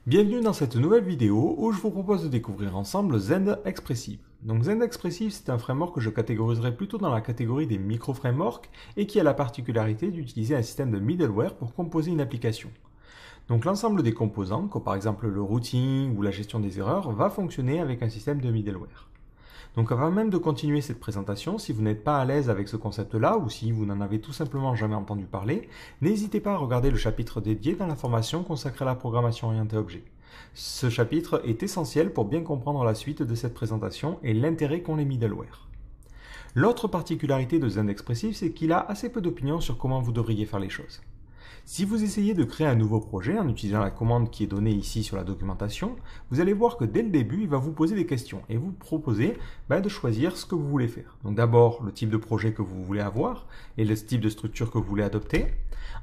Bienvenue dans cette nouvelle vidéo où je vous propose de découvrir ensemble Zend Expressive. Donc Zend Expressive, c'est un framework que je catégoriserai plutôt dans la catégorie des micro-frameworks et qui a la particularité d'utiliser un système de middleware pour composer une application. Donc l'ensemble des composants, comme par exemple le routing ou la gestion des erreurs, va fonctionner avec un système de middleware. Donc avant même de continuer cette présentation, si vous n'êtes pas à l'aise avec ce concept-là ou si vous n'en avez tout simplement jamais entendu parler, n'hésitez pas à regarder le chapitre dédié dans la formation consacrée à la programmation orientée objet. Ce chapitre est essentiel pour bien comprendre la suite de cette présentation et l'intérêt qu'ont les middleware. L'autre particularité de Zend Expressive, c'est qu'il a assez peu d'opinions sur comment vous devriez faire les choses. Si vous essayez de créer un nouveau projet en utilisant la commande qui est donnée ici sur la documentation, vous allez voir que dès le début, il va vous poser des questions et vous proposer de choisir ce que vous voulez faire. Donc d'abord, le type de projet que vous voulez avoir et le type de structure que vous voulez adopter.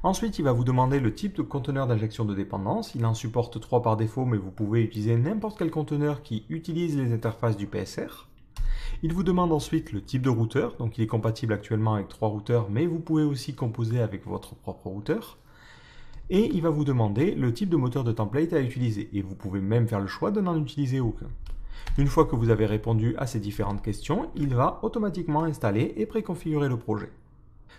Ensuite, il va vous demander le type de conteneur d'injection de dépendance. Il en supporte 3 par défaut, mais vous pouvez utiliser n'importe quel conteneur qui utilise les interfaces du PSR. Il vous demande ensuite le type de routeur. Donc il est compatible actuellement avec 3 routeurs, mais vous pouvez aussi composer avec votre propre routeur. Et il va vous demander le type de moteur de template à utiliser. Et vous pouvez même faire le choix de n'en utiliser aucun. Une fois que vous avez répondu à ces différentes questions, il va automatiquement installer et préconfigurer le projet.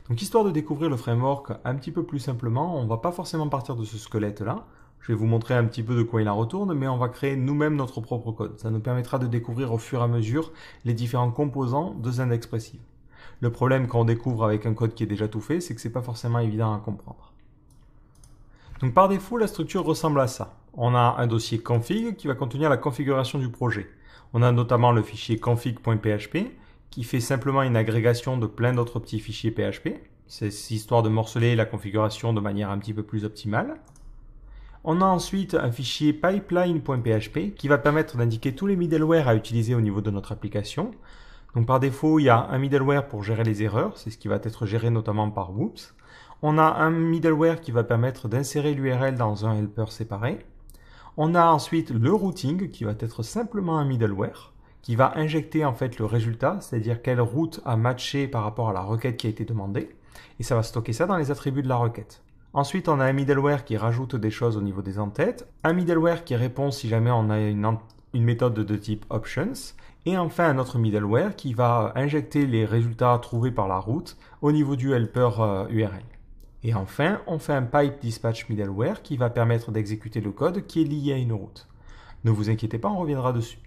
Donc histoire de découvrir le framework un petit peu plus simplement, on ne va pas forcément partir de ce squelette-là. Je vais vous montrer un petit peu de quoi il en retourne, mais on va créer nous-mêmes notre propre code. Ça nous permettra de découvrir au fur et à mesure les différents composants de Zend Expressive. Le problème quand on découvre avec un code qui est déjà tout fait, c'est que ce n'est pas forcément évident à comprendre. Donc par défaut, la structure ressemble à ça. On a un dossier config qui va contenir la configuration du projet. On a notamment le fichier config.php qui fait simplement une agrégation de plein d'autres petits fichiers PHP. C'est histoire de morceler la configuration de manière un petit peu plus optimale. On a ensuite un fichier pipeline.php qui va permettre d'indiquer tous les middleware à utiliser au niveau de notre application. Donc par défaut, il y a un middleware pour gérer les erreurs, c'est ce qui va être géré notamment par Whoops. On a un middleware qui va permettre d'insérer l'URL dans un helper séparé. On a ensuite le routing qui va être simplement un middleware qui va injecter en fait le résultat, c'est-à-dire quelle route a matché par rapport à la requête qui a été demandée. Et ça va stocker ça dans les attributs de la requête. Ensuite, on a un middleware qui rajoute des choses au niveau des entêtes, un middleware qui répond si jamais on a une méthode de type options, et enfin un autre middleware qui va injecter les résultats trouvés par la route au niveau du helper URL. Et enfin, on fait un pipe dispatch middleware qui va permettre d'exécuter le code qui est lié à une route. Ne vous inquiétez pas, on reviendra dessus.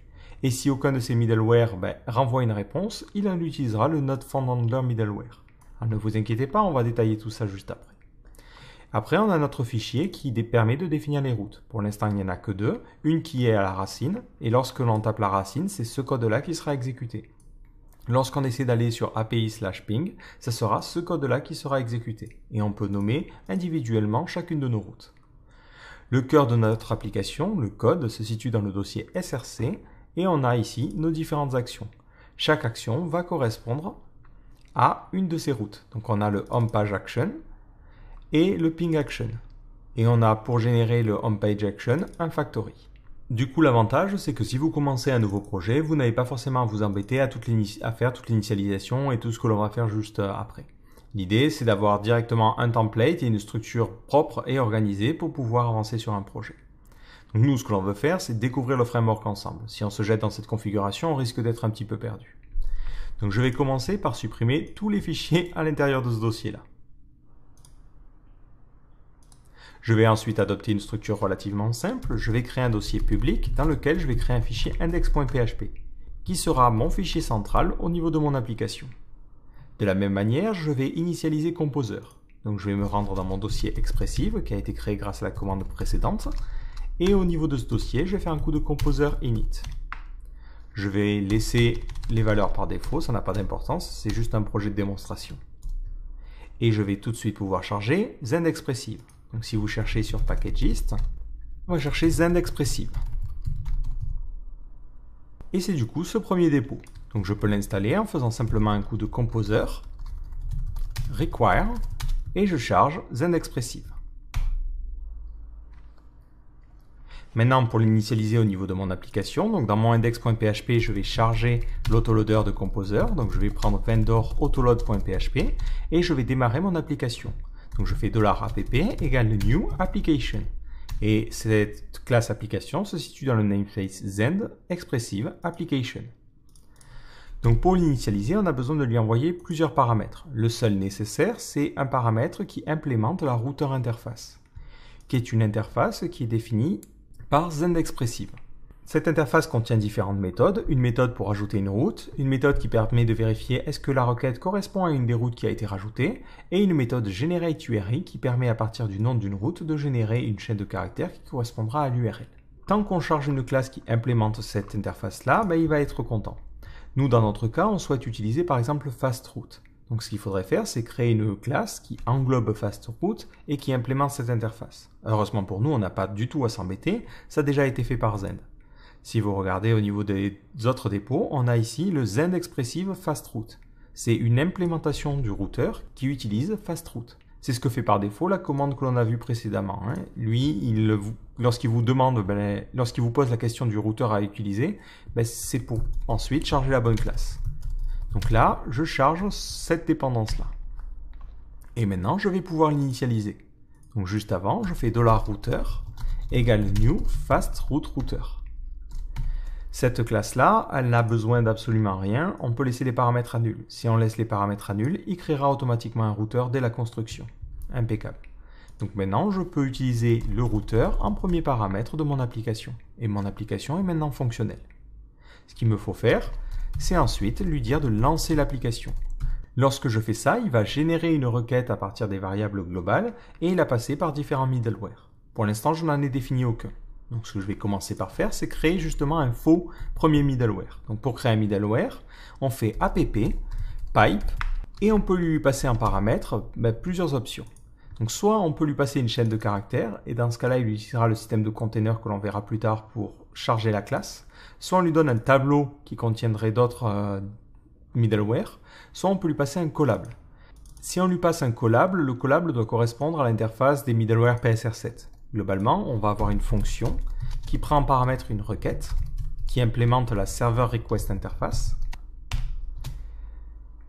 Et si aucun de ces middleware renvoie une réponse, il en utilisera le NodeFoundHandler middleware. Alors ne vous inquiétez pas, on va détailler tout ça juste après. Après, on a notre fichier qui permet de définir les routes. Pour l'instant, il n'y en a que 2. Une qui est à la racine, et lorsque l'on tape la racine, c'est ce code-là qui sera exécuté. Lorsqu'on essaie d'aller sur API/ping, ce sera ce code-là qui sera exécuté. Et on peut nommer individuellement chacune de nos routes. Le cœur de notre application, le code, se situe dans le dossier src et on a ici nos différentes actions. Chaque action va correspondre à une de ces routes. Donc on a le homepage action et le ping action. Et on a pour générer le homepage action un factory. Du coup, l'avantage, c'est que si vous commencez un nouveau projet, vous n'avez pas forcément à vous embêter à faire toute l'initialisation et tout ce que l'on va faire juste après. L'idée, c'est d'avoir directement un template et une structure propre et organisée pour pouvoir avancer sur un projet. Donc nous, ce que l'on veut faire, c'est découvrir le framework ensemble. Si on se jette dans cette configuration, on risque d'être un petit peu perdu. Donc je vais commencer par supprimer tous les fichiers à l'intérieur de ce dossier-là. Je vais ensuite adopter une structure relativement simple. Je vais créer un dossier public dans lequel je vais créer un fichier index.php qui sera mon fichier central au niveau de mon application. De la même manière, je vais initialiser Composer. Donc je vais me rendre dans mon dossier Expressive qui a été créé grâce à la commande précédente. Et au niveau de ce dossier, je vais faire un coup de Composer init. Je vais laisser les valeurs par défaut, ça n'a pas d'importance, c'est juste un projet de démonstration. Et je vais tout de suite pouvoir charger Zend Expressive. Donc si vous cherchez sur Packagist, on va chercher Zend Expressive. Et c'est du coup ce premier dépôt. Donc je peux l'installer en faisant simplement un coup de Composer, Require, et je charge Zend Expressive. Maintenant, pour l'initialiser au niveau de mon application, donc dans mon index.php, je vais charger l'autoloader de Composer. Donc je vais prendre vendor autoload.php et je vais démarrer mon application. Donc je fais $app égale new application. Et cette classe application se situe dans le namespace Zend Expressive Application. Donc pour l'initialiser, on a besoin de lui envoyer plusieurs paramètres. Le seul nécessaire, c'est un paramètre qui implémente la router interface, qui est une interface qui est définie par Zend Expressive. Cette interface contient différentes méthodes, une méthode pour ajouter une route, une méthode qui permet de vérifier est-ce que la requête correspond à une des routes qui a été rajoutée, et une méthode GenerateURI qui permet à partir du nom d'une route de générer une chaîne de caractères qui correspondra à l'URL. Tant qu'on charge une classe qui implémente cette interface-là, il va être content. Nous, dans notre cas, on souhaite utiliser par exemple FastRoute. Donc ce qu'il faudrait faire, c'est créer une classe qui englobe FastRoute et qui implémente cette interface. Heureusement pour nous, on n'a pas du tout à s'embêter, ça a déjà été fait par Zend. Si vous regardez au niveau des autres dépôts, on a ici le Zend Expressive FastRoute. C'est une implémentation du routeur qui utilise FastRoute. C'est ce que fait par défaut la commande que l'on a vue précédemment. Lui, lorsqu'il vous demande, lorsqu'il vous pose la question du routeur à utiliser, c'est pour ensuite charger la bonne classe. Donc là, je charge cette dépendance-là. Et maintenant, je vais pouvoir l'initialiser. Donc juste avant, je fais $router égale new FastRouteRouter. Cette classe-là, elle n'a besoin d'absolument rien, on peut laisser les paramètres à nul. Si on laisse les paramètres à nul, il créera automatiquement un routeur dès la construction. Impeccable. Donc maintenant, je peux utiliser le routeur en premier paramètre de mon application. Et mon application est maintenant fonctionnelle. Ce qu'il me faut faire, c'est ensuite lui dire de lancer l'application. Lorsque je fais ça, il va générer une requête à partir des variables globales et la passer par différents middleware. Pour l'instant, je n'en ai défini aucun. Donc ce que je vais commencer par faire, c'est créer justement un faux premier middleware. Donc pour créer un middleware, on fait app, pipe, et on peut lui passer en paramètre plusieurs options. Donc soit on peut lui passer une chaîne de caractères, et dans ce cas-là, il utilisera le système de container que l'on verra plus tard pour charger la classe. Soit on lui donne un tableau qui contiendrait d'autres middleware, soit on peut lui passer un callable. Si on lui passe un callable, le callable doit correspondre à l'interface des middleware PSR7. Globalement, on va avoir une fonction qui prend en paramètre une requête, qui implémente la Server Request Interface,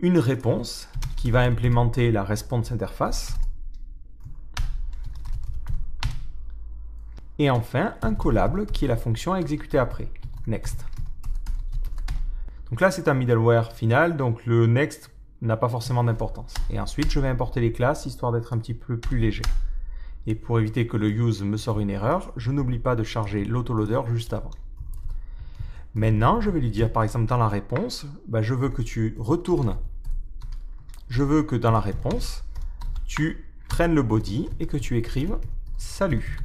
une réponse qui va implémenter la Response Interface, et enfin un callable qui est la fonction à exécuter après, next. Donc là, c'est un middleware final, donc le next n'a pas forcément d'importance. Et ensuite, je vais importer les classes histoire d'être un petit peu plus léger. Et pour éviter que le use me sorte une erreur, je n'oublie pas de charger l'autoloader juste avant. Maintenant, je vais lui dire par exemple dans la réponse, je veux que tu retournes. Je veux que dans la réponse, tu prennes le body et que tu écrives salut.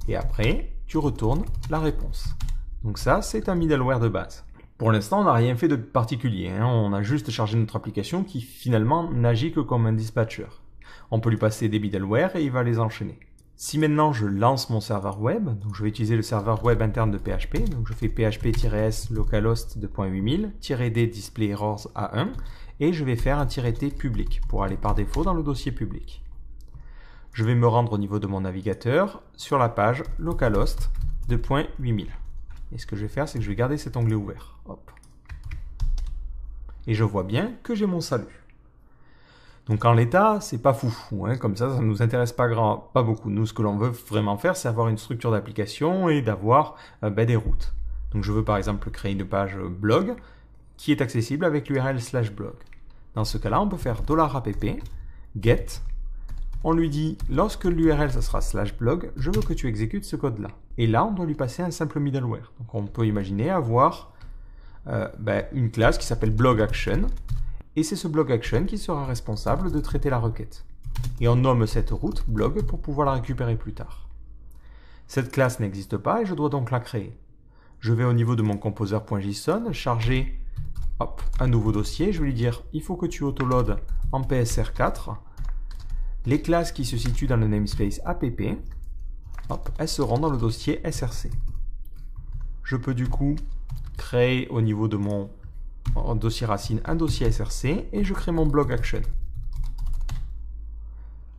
Et après, tu retournes la réponse. Donc ça, c'est un middleware de base. Pour l'instant, on n'a rien fait de particulier. On a juste chargé notre application qui finalement n'agit que comme un dispatcher. On peut lui passer des middleware et il va les enchaîner. Si maintenant je lance mon serveur web, donc je vais utiliser le serveur web interne de PHP, donc je fais php-s localhost 2.8000-d display errors a1 et je vais faire un -t public pour aller par défaut dans le dossier public. Je vais me rendre au niveau de mon navigateur sur la page localhost 2.8000. Et ce que je vais faire, c'est que je vais garder cet onglet ouvert. Hop. Et je vois bien que j'ai mon salut. Donc en l'état, c'est pas foufou, comme ça ne nous intéresse pas beaucoup. Nous, ce que l'on veut vraiment faire, c'est avoir une structure d'application et d'avoir des routes. Donc je veux par exemple créer une page blog qui est accessible avec l'URL /blog. Dans ce cas-là, on peut faire $app get. On lui dit, lorsque l'URL ça sera /blog, je veux que tu exécutes ce code-là. Et là, on doit lui passer un simple middleware. Donc on peut imaginer avoir une classe qui s'appelle blogAction. Et c'est ce blogAction qui sera responsable de traiter la requête. Et on nomme cette route blog pour pouvoir la récupérer plus tard. Cette classe n'existe pas et je dois donc la créer. Je vais au niveau de mon composer.json, charger un nouveau dossier. Je vais lui dire, il faut que tu autoloades en PSR4 les classes qui se situent dans le namespace app. Elles seront dans le dossier src. Je peux du coup créer au niveau de mon dossier racine un dossier src et je crée mon blog action.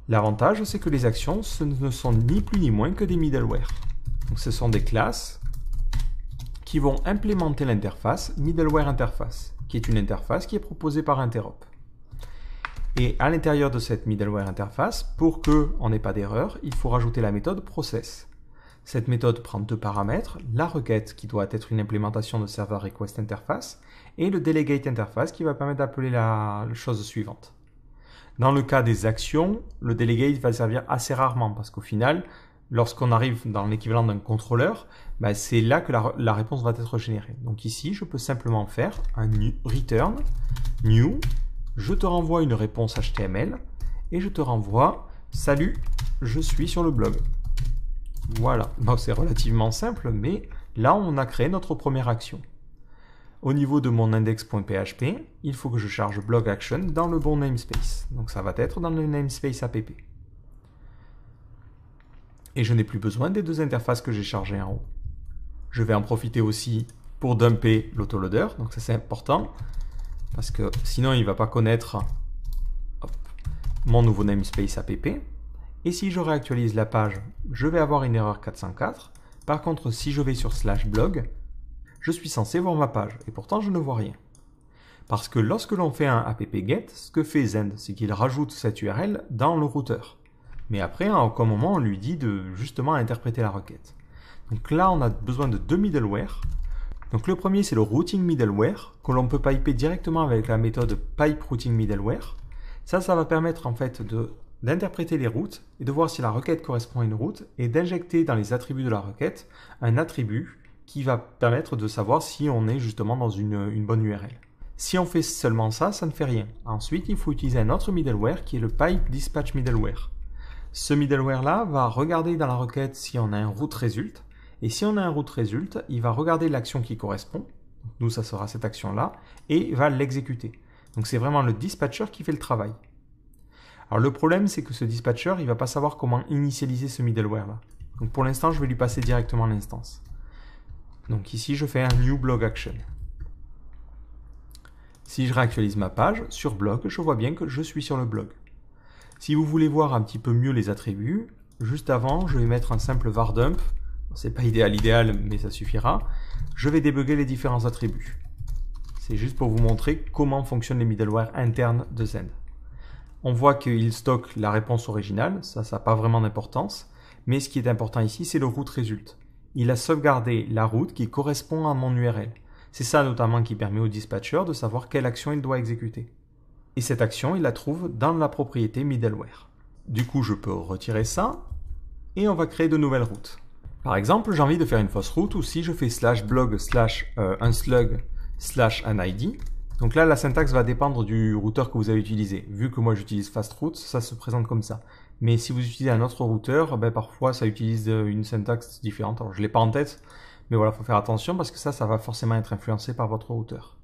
L'avantage, c'est que les actions ce ne sont ni plus ni moins que des middleware. Donc ce sont des classes qui vont implémenter l'interface middleware interface, qui est une interface qui est proposée par Interop. Et à l'intérieur de cette middleware interface, pour qu'on n'ait pas d'erreur, il faut rajouter la méthode process. Cette méthode prend deux paramètres, la requête qui doit être une implémentation de server request interface et le delegate interface qui va permettre d'appeler la chose suivante. Dans le cas des actions, le delegate va servir assez rarement parce qu'au final, lorsqu'on arrive dans l'équivalent d'un contrôleur, c'est là que la réponse va être générée. Donc ici, je peux simplement faire un return new, je te renvoie une réponse HTML et je te renvoie « Salut, je suis sur le blog ». Voilà, c'est relativement simple, mais là, on a créé notre première action. Au niveau de mon index.php, il faut que je charge blog action dans le bon namespace. Donc ça va être dans le namespace app. Et je n'ai plus besoin des deux interfaces que j'ai chargées en haut. Je vais en profiter aussi pour dumper l'autoloader, donc ça c'est important, parce que sinon il ne va pas connaître mon nouveau namespace app. Et si je réactualise la page, je vais avoir une erreur 404. Par contre, si je vais sur /blog, je suis censé voir ma page, et pourtant je ne vois rien. Parce que lorsque l'on fait un app-get, ce que fait Zend, c'est qu'il rajoute cette URL dans le routeur. Mais après, à aucun moment, on lui dit de justement interpréter la requête. Donc là, on a besoin de deux middleware. Donc le premier, c'est le routing middleware, que l'on peut piper directement avec la méthode pipe routing middleware. Ça va permettre en fait d'interpréter les routes et de voir si la requête correspond à une route et d'injecter dans les attributs de la requête un attribut qui va permettre de savoir si on est justement dans une bonne URL. Si on fait seulement ça, ça ne fait rien. Ensuite, il faut utiliser un autre middleware qui est le pipe dispatch middleware. Ce middleware-là va regarder dans la requête si on a un route result. Et si on a un route result, il va regarder l'action qui correspond. Nous, ça sera cette action-là. Et va l'exécuter. Donc c'est vraiment le dispatcher qui fait le travail. Alors le problème, c'est que ce dispatcher, il ne va pas savoir comment initialiser ce middleware-là. Donc pour l'instant, je vais lui passer directement l'instance. Donc ici, je fais un new blog action. Si je réactualise ma page, sur blog, je vois bien que je suis sur le blog. Si vous voulez voir un petit peu mieux les attributs, juste avant, je vais mettre un simple var dump. C'est pas idéal, mais ça suffira. Je vais débugger les différents attributs. C'est juste pour vous montrer comment fonctionnent les middleware internes de Zend. On voit qu'il stocke la réponse originale, ça n'a pas vraiment d'importance. Mais ce qui est important ici, c'est le route result. Il a sauvegardé la route qui correspond à mon URL. C'est ça notamment qui permet au dispatcher de savoir quelle action il doit exécuter. Et cette action, il la trouve dans la propriété middleware. Du coup, je peux retirer ça et on va créer de nouvelles routes. Par exemple, j'ai envie de faire une fausse route ou si je fais /blog /unslug/unid. Donc là, la syntaxe va dépendre du routeur que vous avez utilisé. Vu que moi j'utilise FastRoute, ça se présente comme ça. Mais si vous utilisez un autre routeur, parfois ça utilise une syntaxe différente. Alors je ne l'ai pas en tête, mais voilà, il faut faire attention parce que ça va forcément être influencé par votre routeur.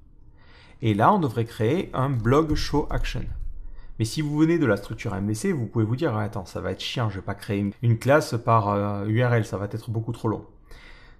Et là, on devrait créer un blog show action. Mais si vous venez de la structure MVC, vous pouvez vous dire, attends, ça va être chiant, je ne vais pas créer une classe par URL, ça va être beaucoup trop long.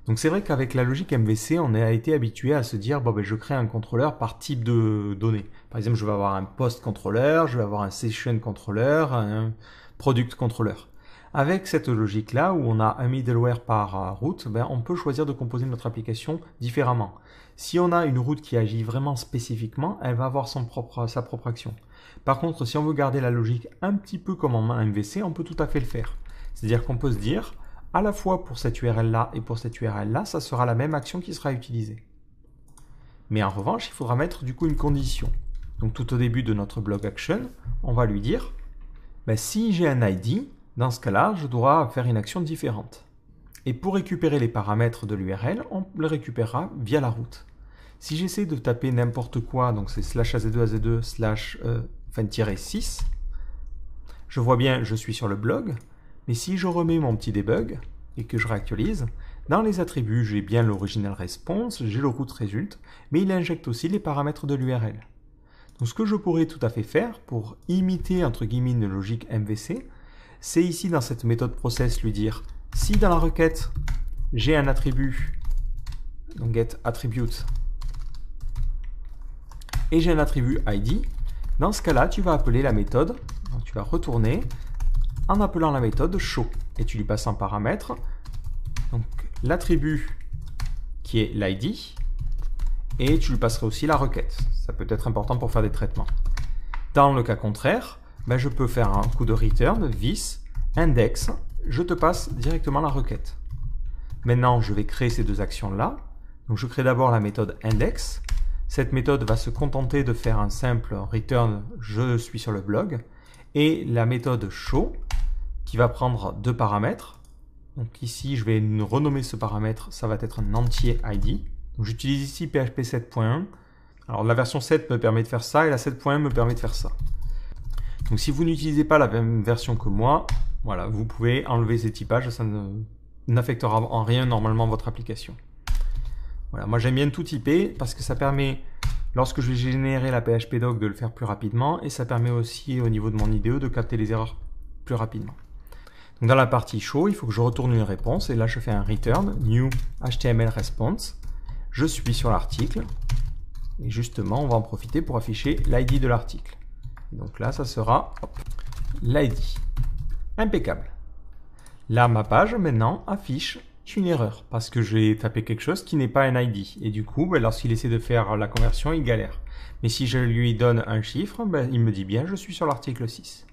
Donc c'est vrai qu'avec la logique MVC, on a été habitué à se dire, je crée un contrôleur par type de données. Par exemple, je vais avoir un post contrôleur, je vais avoir un session contrôleur, un product contrôleur. Avec cette logique-là, où on a un middleware par route, on peut choisir de composer notre application différemment. Si on a une route qui agit vraiment spécifiquement, elle va avoir sa propre action. Par contre, si on veut garder la logique un petit peu comme en MVC, on peut tout à fait le faire. C'est-à-dire qu'on peut se dire, à la fois pour cette URL-là et pour cette URL-là, ça sera la même action qui sera utilisée. Mais en revanche, il faudra mettre du coup une condition. Donc tout au début de notre blog action, on va lui dire, si j'ai un ID, dans ce cas-là, je dois faire une action différente. Et pour récupérer les paramètres de l'URL, on le récupérera via la route. Si j'essaie de taper n'importe quoi, donc c'est /az2az2/-6, je vois bien je suis sur le blog, mais si je remets mon petit debug et que je réactualise, dans les attributs, j'ai bien l'original response, j'ai le route result, mais il injecte aussi les paramètres de l'URL. Donc ce que je pourrais tout à fait faire pour imiter entre guillemets une logique MVC, c'est ici dans cette méthode process lui dire si dans la requête j'ai un attribut, donc get attribute, et j'ai un attribut ID, dans ce cas-là tu vas appeler la méthode, donc tu vas retourner en appelant la méthode show et tu lui passes un paramètre, donc l'attribut qui est l'ID, et tu lui passeras aussi la requête. Ça peut être important pour faire des traitements. Dans le cas contraire, je peux faire un coup de return, this, index, je te passe directement la requête. Maintenant, je vais créer ces deux actions-là. Donc, je crée d'abord la méthode index. Cette méthode va se contenter de faire un simple return « je suis sur le blog » et la méthode show qui va prendre deux paramètres. Donc ici, je vais renommer ce paramètre, ça va être un entier ID. J'utilise ici PHP 7.1. Alors la version 7 me permet de faire ça et la 7.1 me permet de faire ça. Donc si vous n'utilisez pas la même version que moi, voilà, vous pouvez enlever ces typages, ça n'affectera en rien normalement votre application. Voilà, moi j'aime bien tout typer parce que ça permet, lorsque je vais générer la PHP doc, de le faire plus rapidement et ça permet aussi au niveau de mon IDE de capter les erreurs plus rapidement. Donc dans la partie show, il faut que je retourne une réponse et là je fais un return new HTML response. Je suis sur l'article et justement on va en profiter pour afficher l'ID de l'article. Donc là ça sera l'ID. Impeccable. Là ma page maintenant affiche une erreur parce que j'ai tapé quelque chose qui n'est pas un ID et du coup lorsqu'il essaie de faire la conversion il galère. Mais si je lui donne un chiffre, il me dit bien je suis sur l'article 6.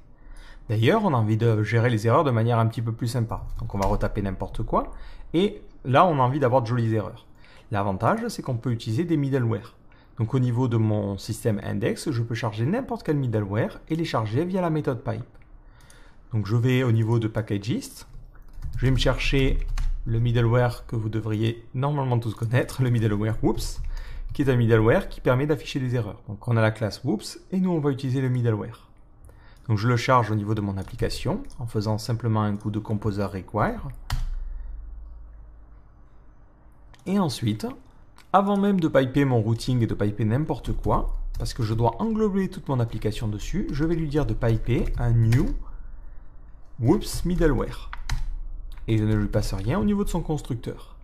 D'ailleurs, on a envie de gérer les erreurs de manière un petit peu plus sympa. Donc on va retaper n'importe quoi. Et là, on a envie d'avoir de jolies erreurs. L'avantage, c'est qu'on peut utiliser des middleware. Donc au niveau de mon système index, je peux charger n'importe quel middleware et les charger via la méthode pipe. Donc je vais au niveau de packagist. Je vais me chercher le middleware que vous devriez normalement tous connaître, le middleware whoops, qui est un middleware qui permet d'afficher des erreurs. Donc on a la classe whoops et nous on va utiliser le middleware. Donc je le charge au niveau de mon application en faisant simplement un coup de composer require. Et ensuite, avant même de piper mon routing et de piper n'importe quoi, parce que je dois englober toute mon application dessus, je vais lui dire de piper un new whoops middleware. Et je ne lui passe rien au niveau de son constructeur.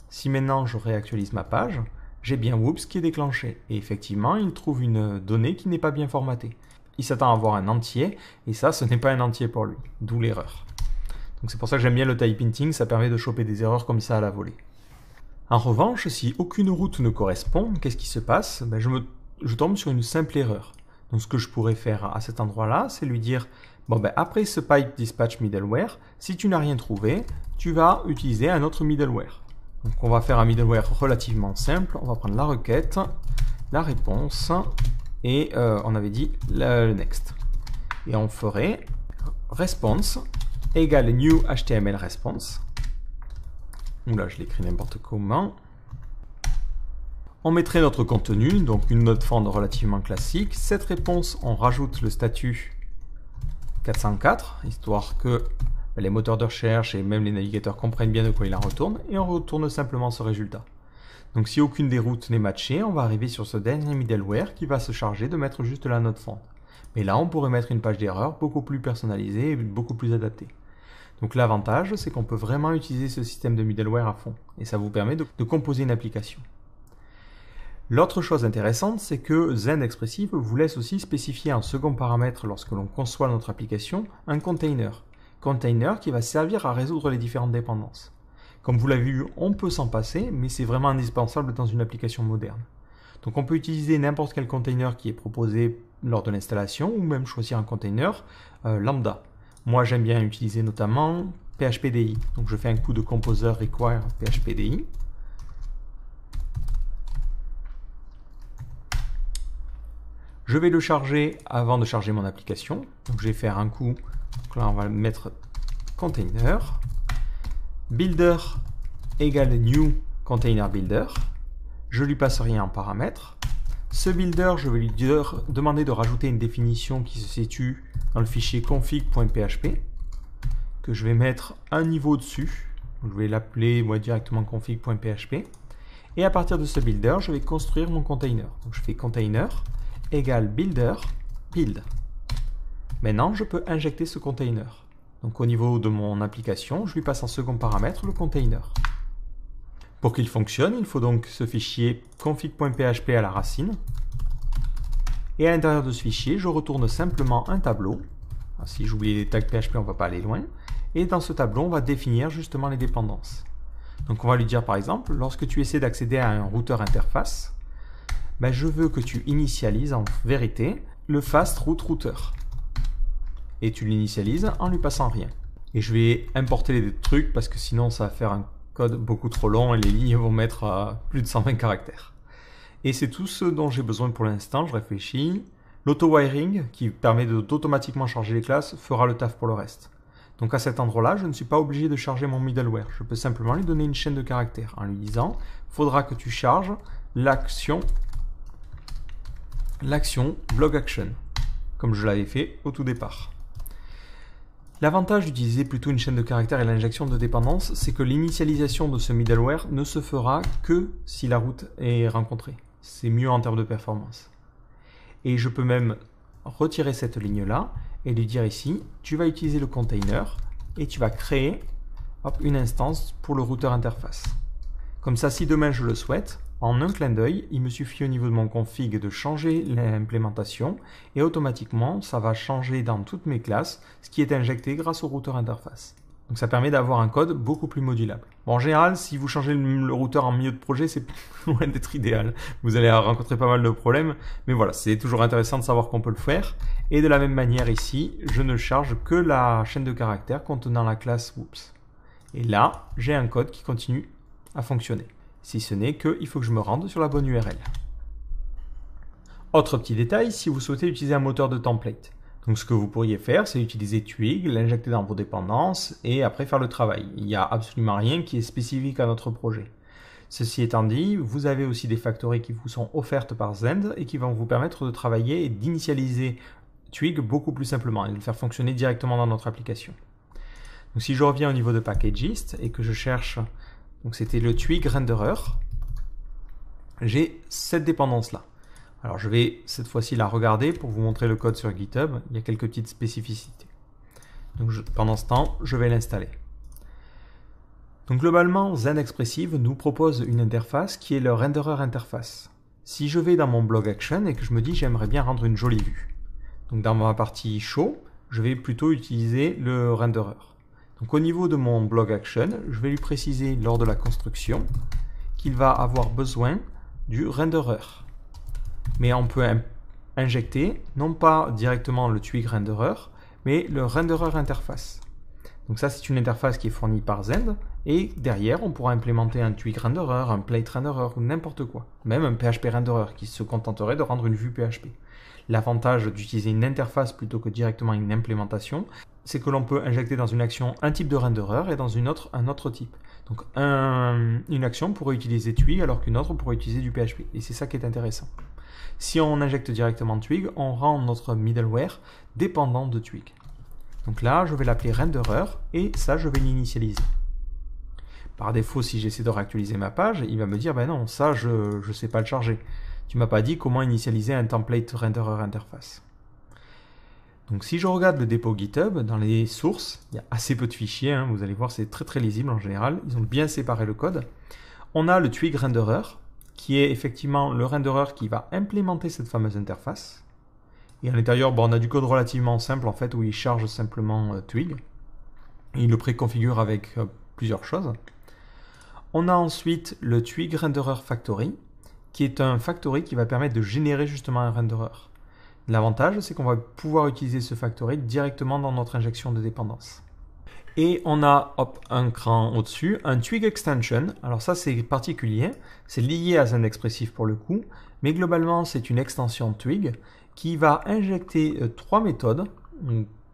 Si maintenant je réactualise ma page, j'ai bien whoops qui est déclenché. Et effectivement, il trouve une donnée qui n'est pas bien formatée. Il s'attend à avoir un entier, et ça, ce n'est pas un entier pour lui, d'où l'erreur. Donc c'est pour ça que j'aime bien le type hinting, ça permet de choper des erreurs comme ça à la volée. En revanche, si aucune route ne correspond, qu'est-ce qui se passe? Je tombe sur une simple erreur. Donc ce que je pourrais faire à cet endroit-là, c'est lui dire, après ce pipe dispatch middleware, si tu n'as rien trouvé, tu vas utiliser un autre middleware. Donc on va faire un middleware relativement simple, on va prendre la requête, la réponse, et on avait dit le next. Et on ferait response égale new HTML response. Oula, je l'écris n'importe comment. On mettrait notre contenu, donc une note fond relativement classique. Cette réponse, on rajoute le statut 404, histoire que les moteurs de recherche et même les navigateurs comprennent bien de quoi il en retourne, et on retourne simplement ce résultat. Donc si aucune des routes n'est matchée, on va arriver sur ce dernier middleware qui va se charger de mettre juste la note fond. Mais là, on pourrait mettre une page d'erreur beaucoup plus personnalisée et beaucoup plus adaptée. Donc l'avantage, c'est qu'on peut vraiment utiliser ce système de middleware à fond. Et ça vous permet de composer une application. L'autre chose intéressante, c'est que Zend Expressive vous laisse aussi spécifier en second paramètre lorsque l'on conçoit notre application, un container. Container qui va servir à résoudre les différentes dépendances. Comme vous l'avez vu, on peut s'en passer, mais c'est vraiment indispensable dans une application moderne. Donc on peut utiliser n'importe quel container qui est proposé lors de l'installation, ou même choisir un container lambda. Moi j'aime bien utiliser notamment PHPDI. Donc je fais un coup de composer require PHPDI. Je vais le charger avant de charger mon application. Donc je vais faire un coup, donc là on va mettre container. Builder égale new container builder. Je lui passe rien en paramètre. Ce builder, je vais lui demander de rajouter une définition qui se situe dans le fichier config.php que je vais mettre un niveau dessus. Je vais l'appeler moi directement config.php. Et à partir de ce builder, je vais construire mon container. Donc je fais container égale builder build. Maintenant, je peux injecter ce container. Donc au niveau de mon application, je lui passe en second paramètre le container. Pour qu'il fonctionne, il faut donc ce fichier config.php à la racine. Et à l'intérieur de ce fichier, je retourne simplement un tableau. Alors, si j'oublie les tags PHP, on ne va pas aller loin. Et dans ce tableau, on va définir justement les dépendances. Donc on va lui dire par exemple, lorsque tu essaies d'accéder à un routeur interface, je veux que tu initialises en vérité le fast route router. Et tu l'initialises en lui passant rien. Et je vais importer les trucs parce que sinon ça va faire un code beaucoup trop long et les lignes vont mettre plus de 120 caractères. Et c'est tout ce dont j'ai besoin pour l'instant, je réfléchis. L'auto-wiring, qui permet d'automatiquement charger les classes, fera le taf pour le reste. Donc à cet endroit-là, je ne suis pas obligé de charger mon middleware. Je peux simplement lui donner une chaîne de caractères en lui disant « faudra que tu charges l'action blog action », comme je l'avais fait au tout départ. L'avantage d'utiliser plutôt une chaîne de caractères et l'injection de dépendance, c'est que l'initialisation de ce middleware ne se fera que si la route est rencontrée. C'est mieux en termes de performance. Et je peux même retirer cette ligne-là et lui dire ici, tu vas utiliser le container et tu vas créer une instance pour le routeur interface. Comme ça, si demain je le souhaite, en un clin d'œil, il me suffit au niveau de mon config de changer l'implémentation et automatiquement, ça va changer dans toutes mes classes ce qui est injecté grâce au routeur interface. Donc ça permet d'avoir un code beaucoup plus modulable. Bon, en général, si vous changez le routeur en milieu de projet, c'est loin d'être idéal. Vous allez rencontrer pas mal de problèmes, mais voilà, c'est toujours intéressant de savoir qu'on peut le faire. Et de la même manière ici, je ne charge que la chaîne de caractères contenant la classe Whoops. Et là, j'ai un code qui continue à fonctionner. Si ce n'est qu'il faut que je me rende sur la bonne URL. Autre petit détail, si vous souhaitez utiliser un moteur de template. Donc ce que vous pourriez faire, c'est utiliser Twig, l'injecter dans vos dépendances et après faire le travail. Il n'y a absolument rien qui est spécifique à notre projet. Ceci étant dit, vous avez aussi des factories qui vous sont offertes par Zend et qui vont vous permettre de travailler et d'initialiser Twig beaucoup plus simplement et de le faire fonctionner directement dans notre application. Donc si je reviens au niveau de Packagist et que je cherche, donc c'était le Twig Renderer, j'ai cette dépendance-là. Alors je vais cette fois-ci la regarder pour vous montrer le code sur GitHub. Il y a quelques petites spécificités. Donc pendant ce temps, je vais l'installer. Donc globalement, Zend Expressive nous propose une interface qui est le renderer interface. Si je vais dans mon blog action et que je me dis j'aimerais bien rendre une jolie vue. Donc dans ma partie show, je vais plutôt utiliser le renderer. Donc au niveau de mon blog action, je vais lui préciser lors de la construction qu'il va avoir besoin du renderer. Mais on peut injecter non pas directement le Twig renderer, mais le renderer interface. Donc ça, c'est une interface qui est fournie par Zend, et derrière, on pourra implémenter un Twig renderer, un plate renderer ou n'importe quoi. Même un PHP renderer qui se contenterait de rendre une vue PHP. L'avantage d'utiliser une interface plutôt que directement une implémentation, c'est que l'on peut injecter dans une action un type de renderer et dans une autre un autre type. Donc une action pourrait utiliser Twig alors qu'une autre pourrait utiliser du PHP. Et c'est ça qui est intéressant. Si on injecte directement Twig, on rend notre middleware dépendant de Twig. Donc là, je vais l'appeler renderer et ça, je vais l'initialiser. Par défaut, si j'essaie de réactualiser ma page, il va me dire, ben non, ça, je ne sais pas le charger. Tu m'as pas dit comment initialiser un template renderer interface. Donc si je regarde le dépôt GitHub, dans les sources, il y a assez peu de fichiers, hein, vous allez voir, c'est très lisible en général. Ils ont bien séparé le code. On a le Twig renderer, qui est effectivement le renderer qui va implémenter cette fameuse interface. Et à l'intérieur, bon, on a du code relativement simple en fait, où il charge simplement Twig. Et il le préconfigure avec plusieurs choses. On a ensuite le Twig renderer factory, qui est un factory qui va permettre de générer justement un renderer. L'avantage, c'est qu'on va pouvoir utiliser ce factory directement dans notre injection de dépendance. Et on a un cran au-dessus, un Twig extension. Alors ça, c'est particulier, c'est lié à Zend Expressive pour le coup, mais globalement, c'est une extension Twig qui va injecter trois méthodes,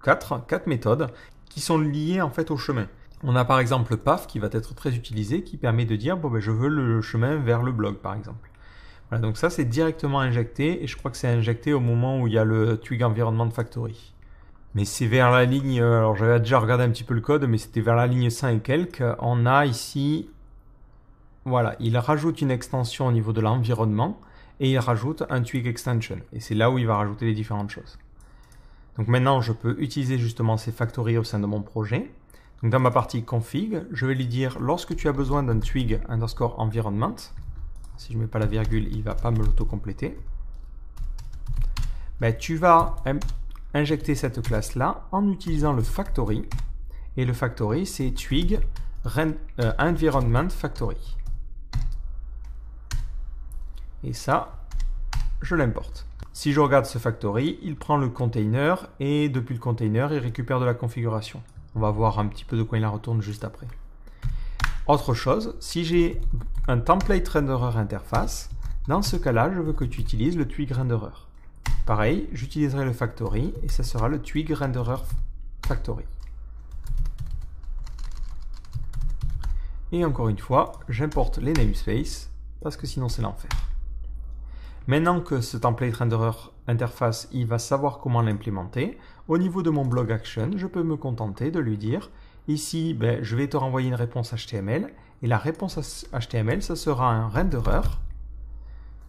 quatre méthodes, qui sont liées en fait au chemin. On a par exemple le path qui va être très utilisé, qui permet de dire, bon ben je veux le chemin vers le blog par exemple. Voilà, donc ça c'est directement injecté, et je crois que c'est injecté au moment où il y a le Twig Environment Factory. Mais c'est vers la ligne, alors j'avais déjà regardé un petit peu le code, mais c'était vers la ligne 100 et quelques. On a ici, voilà, il rajoute une extension au niveau de l'environnement et il rajoute un Twig extension. Et c'est là où il va rajouter les différentes choses. Donc maintenant, je peux utiliser justement ces factories au sein de mon projet. Donc dans ma partie config, je vais lui dire, lorsque tu as besoin d'un Twig underscore environment, si je ne mets pas la virgule, il ne va pas me l'auto-compléter, ben, tu vas injecter cette classe-là en utilisant le factory. Et le factory, c'est Twig Environment Factory. Et ça, je l'importe. Si je regarde ce factory, il prend le container et depuis le container, il récupère de la configuration. On va voir un petit peu de quoi il en retourne juste après. Autre chose, si j'ai un template renderer interface, dans ce cas-là, je veux que tu utilises le Twig renderer. Pareil, j'utiliserai le factory et ça sera le Twig renderer factory. Et encore une fois, j'importe les namespaces parce que sinon c'est l'enfer. Maintenant que ce template renderer interface, il va savoir comment l'implémenter, au niveau de mon blog action, je peux me contenter de lui dire ici, je vais te renvoyer une réponse HTML et la réponse HTML, ça sera un renderer.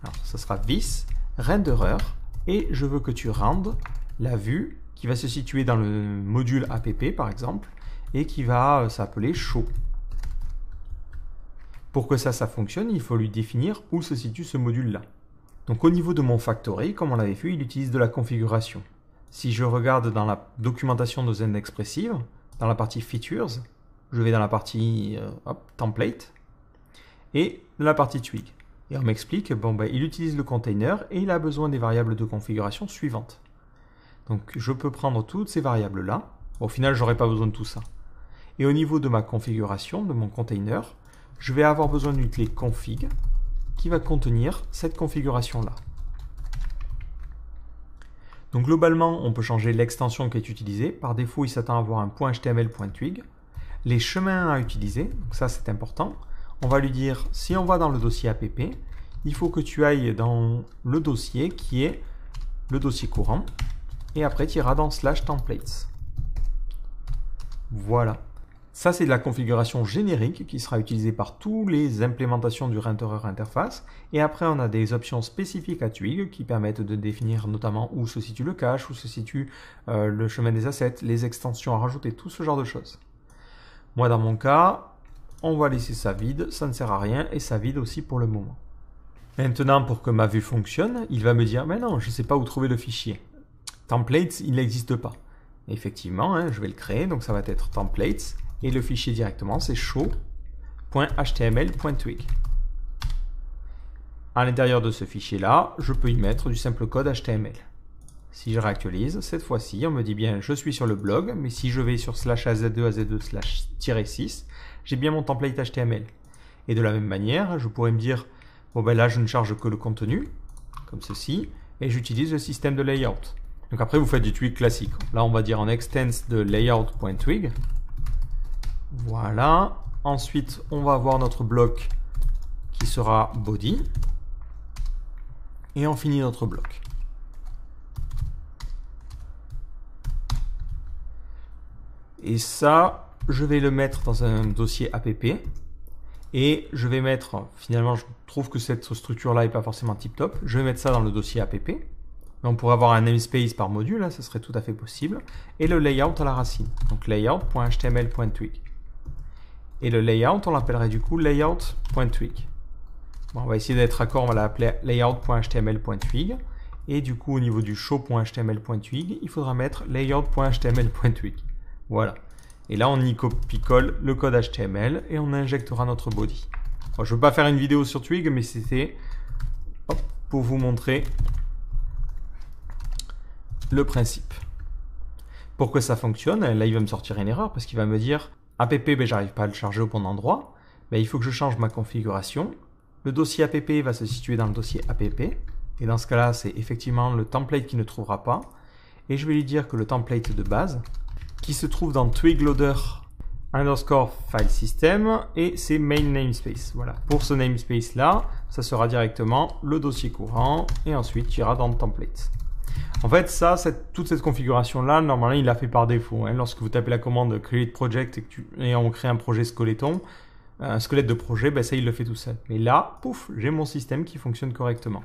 Alors, ça sera this renderer et je veux que tu rendes la vue qui va se situer dans le module app par exemple et qui va s'appeler show. Pour que ça fonctionne, il faut lui définir où se situe ce module-là. Donc au niveau de mon factory, comme on l'avait vu, il utilise de la configuration. Si je regarde dans la documentation de Zend Expressive, dans la partie Features, je vais dans la partie Template et la partie Twig. Et on m'explique, il utilise le container et il a besoin des variables de configuration suivantes. Donc je peux prendre toutes ces variables-là. Au final, je n'aurai pas besoin de tout ça. Et au niveau de ma configuration, de mon container, je vais avoir besoin d'une clé config qui va contenir cette configuration-là. Donc globalement, on peut changer l'extension qui est utilisée. Par défaut, il s'attend à avoir un .html.twig. Les chemins à utiliser, donc ça c'est important. On va lui dire, si on va dans le dossier app, il faut que tu ailles dans le dossier qui est le dossier courant. Et après, tu iras dans /templates. Voilà. Ça, c'est de la configuration générique qui sera utilisée par toutes les implémentations du renderer interface. Et après, on a des options spécifiques à Twig qui permettent de définir notamment où se situe le cache, où se situe le chemin des assets, les extensions à rajouter, tout ce genre de choses. Moi, dans mon cas, on va laisser ça vide, ça ne sert à rien et ça vide aussi pour le moment. Maintenant, pour que ma vue fonctionne, il va me dire, mais non, je ne sais pas où trouver le fichier. Templates, il n'existe pas. Effectivement, je vais le créer, donc ça va être templates. Et le fichier directement, c'est show.html.twig. À l'intérieur de ce fichier-là, je peux y mettre du simple code HTML. Si je réactualise, cette fois-ci, on me dit bien je suis sur le blog, mais si je vais sur /az2az2/-6, j'ai bien mon template HTML. Et de la même manière, je pourrais me dire, là je ne charge que le contenu, comme ceci, et j'utilise le système de layout. Donc après, vous faites du Twig classique. Là, on va dire en extends de layout.twig. Voilà. Ensuite, on va avoir notre bloc qui sera body. Et on finit notre bloc. Et ça, je vais le mettre dans un dossier app. Et je vais mettre, finalement, je trouve que cette structure-là n'est pas forcément tip-top. Je vais mettre ça dans le dossier app. On pourrait avoir un namespace par module, ça serait tout à fait possible. Et le layout à la racine. Donc layout.html.twig. Et le layout, on l'appellerait du coup layout.twig. On va essayer d'être d'accord, on va l'appeler layout.html.twig. Et du coup, au niveau du show.html.twig, il faudra mettre layout.html.twig. Voilà. Et là, on y copie-colle le code HTML et on injectera notre body. Bon, je ne veux pas faire une vidéo sur Twig, mais c'était pour vous montrer le principe. Pour que ça fonctionne, là, il va me sortir une erreur parce qu'il va me dire app, j'arrive pas à le charger au bon endroit. Il faut que je change ma configuration. Le dossier app va se situer dans le dossier app. Et dans ce cas-là, c'est effectivement le template qui ne trouvera pas. Et je vais lui dire que le template de base, qui se trouve dans twigloader underscore file system, et c'est main namespace. Voilà. Pour ce namespace là, ça sera directement le dossier courant, et ensuite tu iras dans le template. En fait, toute cette configuration là, normalement il l'a fait par défaut. Lorsque vous tapez la commande create project et on crée un projet skeleton, un squelette de projet, ça il le fait tout seul. Mais là, pouf, j'ai mon système qui fonctionne correctement.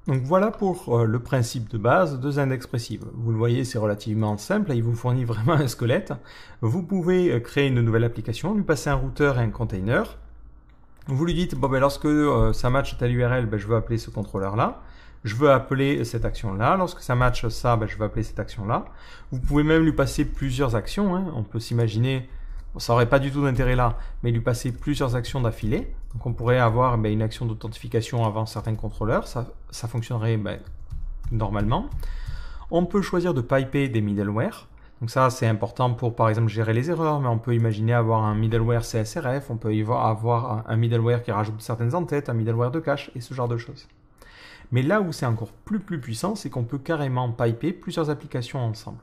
Donc voilà pour le principe de base de Zend Expressive. Vous le voyez, c'est relativement simple, il vous fournit vraiment un squelette. Vous pouvez créer une nouvelle application, lui passer un routeur et un container. Vous lui dites, lorsque ça match telle URL, je veux appeler ce contrôleur-là. Je veux appeler cette action-là. Lorsque ça match ça, je veux appeler cette action-là. Vous pouvez même lui passer plusieurs actions. On peut s'imaginer, ça n'aurait pas du tout d'intérêt là, mais lui passer plusieurs actions d'affilée. Donc on pourrait avoir une action d'authentification avant certains contrôleurs. Ça fonctionnerait normalement. On peut choisir de piper des middleware. Donc ça, c'est important pour, par exemple, gérer les erreurs, mais on peut imaginer avoir un middleware CSRF, on peut avoir un middleware qui rajoute certaines entêtes, un middleware de cache, et ce genre de choses. Mais là où c'est encore plus puissant, c'est qu'on peut carrément piper plusieurs applications ensemble.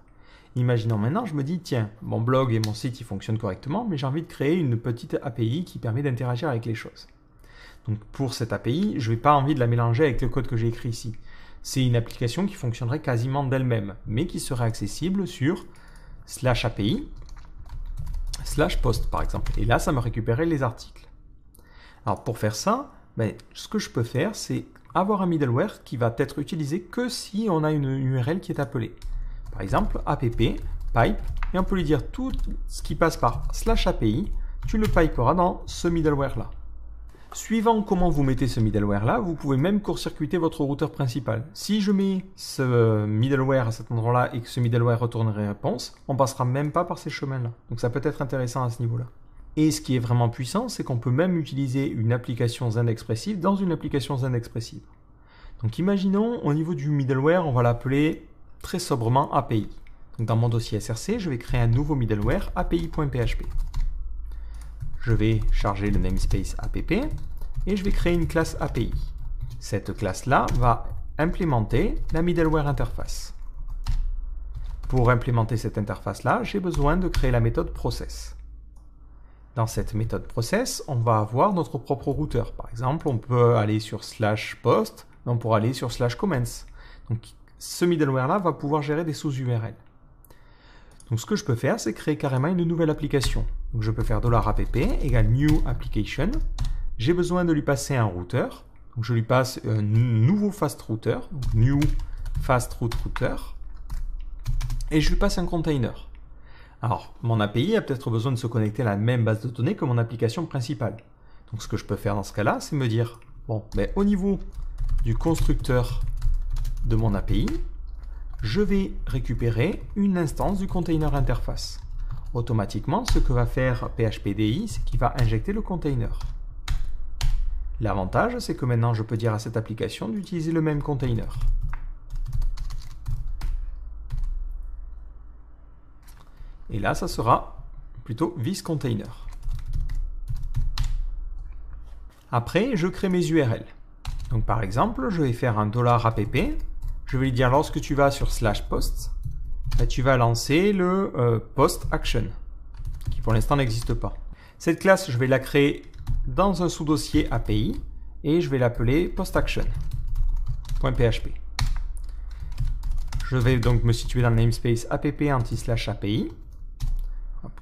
Imaginons maintenant, je me dis, tiens, mon blog et mon site, ils fonctionnent correctement, mais j'ai envie de créer une petite API qui permet d'interagir avec les choses. Donc pour cette API, je n'ai pas envie de la mélanger avec le code que j'ai écrit ici. C'est une application qui fonctionnerait quasiment d'elle-même, mais qui serait accessible sur /API, /post par exemple. Et là, ça me récupérait les articles. Alors pour faire ça, ce que je peux faire, c'est avoir un middleware qui va être utilisé que si on a une URL qui est appelée. Par exemple, app, pipe, et on peut lui dire tout ce qui passe par /API, tu le piperas dans ce middleware-là. Suivant comment vous mettez ce middleware-là, vous pouvez même court-circuiter votre routeur principal. Si je mets ce middleware à cet endroit-là et que ce middleware retourne une réponse, on ne passera même pas par ces chemins-là. Donc ça peut être intéressant à ce niveau-là. Et ce qui est vraiment puissant, c'est qu'on peut même utiliser une application Zend expressive dans une application Zend expressive. Donc imaginons, au niveau du middleware, on va l'appeler très sobrement API. Donc dans mon dossier SRC, je vais créer un nouveau middleware api.php. Je vais charger le namespace app et je vais créer une classe API. Cette classe-là va implémenter la middleware interface. Pour implémenter cette interface-là, j'ai besoin de créer la méthode process. Dans cette méthode process, on va avoir notre propre routeur. Par exemple, on peut aller sur /post, on pourra aller sur /comments. Donc, ce middleware-là va pouvoir gérer des sous-URL. Donc, ce que je peux faire, c'est créer carrément une nouvelle application. Donc, je peux faire $app égale new application. J'ai besoin de lui passer un routeur. Donc, je lui passe un nouveau fast router, donc new fast route router. Et je lui passe un container. Alors, mon API a peut-être besoin de se connecter à la même base de données que mon application principale. Donc, ce que je peux faire dans ce cas-là, c'est me dire, bon, au niveau du constructeur de mon API, je vais récupérer une instance du container interface. Automatiquement, ce que va faire PHPDI, c'est qu'il va injecter le container. L'avantage, c'est que maintenant, je peux dire à cette application d'utiliser le même container. Et là, ça sera plutôt this container. Après, je crée mes URL. Donc par exemple, je vais faire un $app. Je vais lui dire lorsque tu vas sur /post, tu vas lancer le post action, qui pour l'instant n'existe pas. Cette classe, je vais la créer dans un sous-dossier API et je vais l'appeler postaction.php. Je vais donc me situer dans le namespace app anti/API,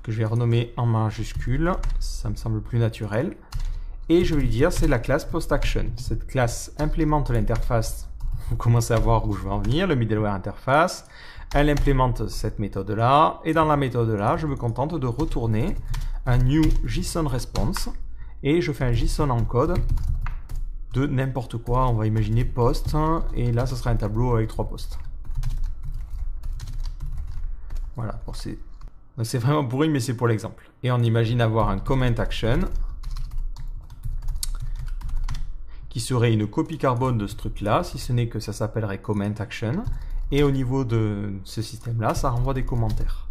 que je vais renommer en majuscule, ça me semble plus naturel. Et je vais lui dire, c'est la classe postaction. Cette classe implémente l'interface, vous commencez à voir où je veux en venir, le middleware interface. Elle implémente cette méthode-là, et dans la méthode-là, je me contente de retourner un new JSON response, et je fais un JSON encode de n'importe quoi, on va imaginer post, et là, ce sera un tableau avec 3 postes. Voilà, c'est vraiment pourri, mais c'est pour l'exemple. Et on imagine avoir un comment action, qui serait une copie carbone de ce truc-là, si ce n'est que ça s'appellerait comment action. Et au niveau de ce système-là, ça renvoie des commentaires.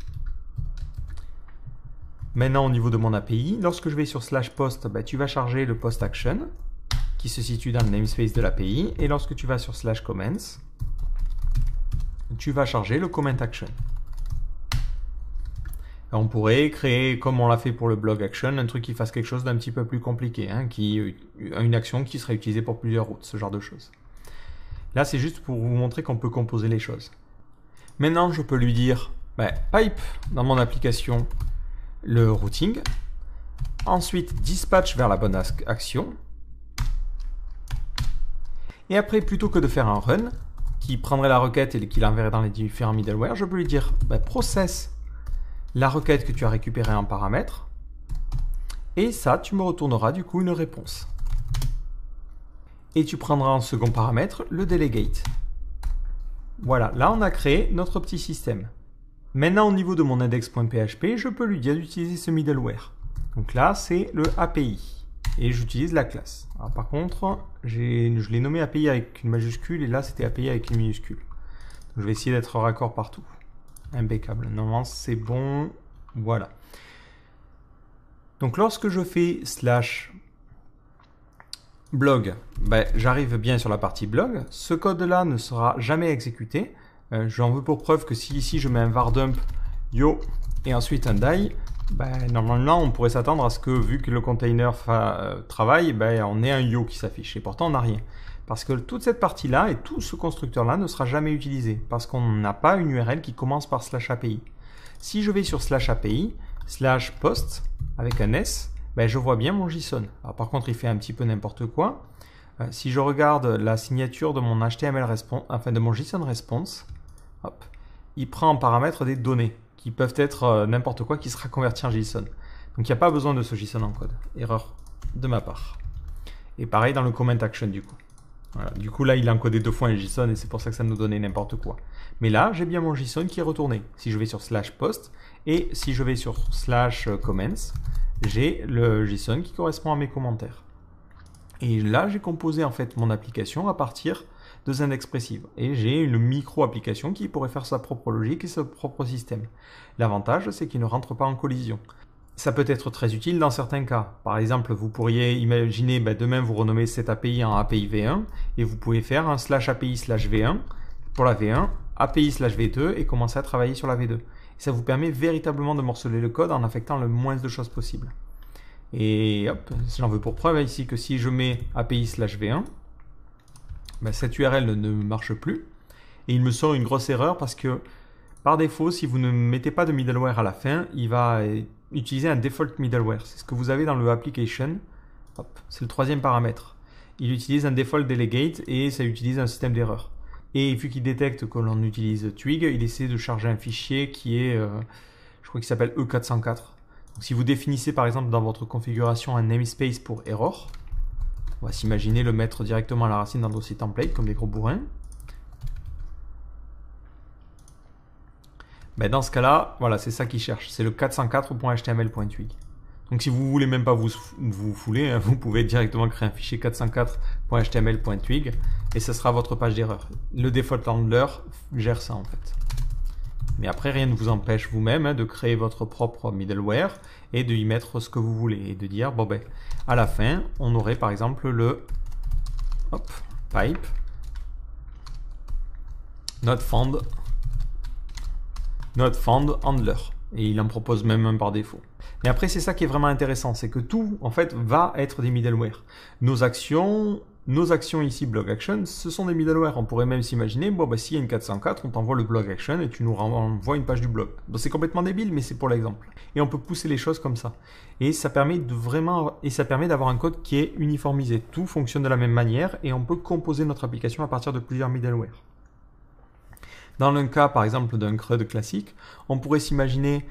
Maintenant, au niveau de mon API, lorsque je vais sur /post, tu vas charger le post action, qui se situe dans le namespace de l'API. Et lorsque tu vas sur /comments, tu vas charger le comment action. On pourrait créer, comme on l'a fait pour le blog action, un truc qui fasse quelque chose d'un petit peu plus compliqué, une action qui serait utilisée pour plusieurs routes, ce genre de choses. Là, c'est juste pour vous montrer qu'on peut composer les choses. Maintenant, je peux lui dire, pipe dans mon application le routing, ensuite dispatch vers la bonne action, et après, plutôt que de faire un run, qui prendrait la requête et qui l'enverrait dans les différents middleware, je peux lui dire, process la requête que tu as récupérée en paramètre, et ça, tu me retourneras du coup une réponse. Et tu prendras en second paramètre le delegate. Voilà, là on a créé notre petit système. Maintenant au niveau de mon index.php, je peux lui dire d'utiliser ce middleware. Donc là c'est le API, et j'utilise la classe. Alors, par contre, je l'ai nommé API avec une majuscule, et là c'était API avec une minuscule. Donc, je vais essayer d'être raccord partout. Impeccable. Normalement, c'est bon. Voilà. Donc, lorsque je fais /blog, ben, j'arrive bien sur la partie blog. Ce code-là ne sera jamais exécuté. J'en veux pour preuve que si ici je mets un var dump yo et ensuite un die, ben, normalement on pourrait s'attendre à ce que, vu que le container travaille, ben, on ait un yo qui s'affiche. Et pourtant on n'a rien. Parce que toute cette partie-là et tout ce constructeur-là ne sera jamais utilisé. Parce qu'on n'a pas une URL qui commence par /API. Si je vais sur /API, /post avec un S, ben, je vois bien mon JSON. Alors, par contre, il fait un petit peu n'importe quoi. Si je regarde la signature de mon HTML response, enfin de mon JSON response, hop, il prend en paramètre des données qui peuvent être n'importe quoi qui sera converti en JSON. Donc il n'y a pas besoin de ce JSON en code. Erreur de ma part. Et pareil dans le comment action du coup. Voilà. Du coup là il a encodé 2 fois un JSON et c'est pour ça que ça nous donnait n'importe quoi. Mais là j'ai bien mon JSON qui est retourné. Si je vais sur /post et si je vais sur /comments, j'ai le JSON qui correspond à mes commentaires. Et là j'ai composé en fait mon application à partir de ZendExpressive. Et j'ai une micro-application qui pourrait faire sa propre logique et son propre système. L'avantage, c'est qu'il ne rentre pas en collision. Ça peut être très utile dans certains cas. Par exemple, vous pourriez imaginer, demain vous renommez cette API en API V1 et vous pouvez faire un /API/V1 pour la V1, API/V2 et commencer à travailler sur la V2. Et ça vous permet véritablement de morceler le code en affectant le moins de choses possible. Et hop, j'en veux pour preuve ici que si je mets API/V1, cette URL ne marche plus et il me sort une grosse erreur parce que par défaut, si vous ne mettez pas de middleware à la fin, il va utiliser un default middleware. C'est ce que vous avez dans le application. C'est le 3e paramètre. Il utilise un default delegate et ça utilise un système d'erreur. Et vu qu'il détecte que l'on utilise Twig, il essaie de charger un fichier qui est, je crois qu'il s'appelle E404. Donc, si vous définissez par exemple dans votre configuration un namespace pour error, on va s'imaginer le mettre directement à la racine dans le dossier template, comme des gros bourrins. Dans ce cas-là, voilà, c'est ça qu'il cherche. C'est le 404.html.twig. Donc si vous voulez même pas vous fouler, hein, vous pouvez directement créer un fichier 404.html.twig et ce sera votre page d'erreur. Le default handler gère ça en fait. Mais après, rien ne vous empêche vous-même de créer votre propre middleware et de y mettre ce que vous voulez. Et de dire, bon à la fin, on aurait par exemple le pipe not found handler. Et il en propose même un par défaut. Mais après, c'est ça qui est vraiment intéressant, c'est que tout, en fait, va être des middleware. Nos actions ici, blog action, ce sont des middleware. On pourrait même s'imaginer, s'il y a une 404, on t'envoie le blog action et tu nous renvoies une page du blog. Bon, c'est complètement débile, mais c'est pour l'exemple. Et on peut pousser les choses comme ça. Et ça permet d'avoir un code qui est uniformisé. Tout fonctionne de la même manière et on peut composer notre application à partir de plusieurs middleware. Dans le cas, par exemple, d'un CRUD classique, on pourrait s'imaginer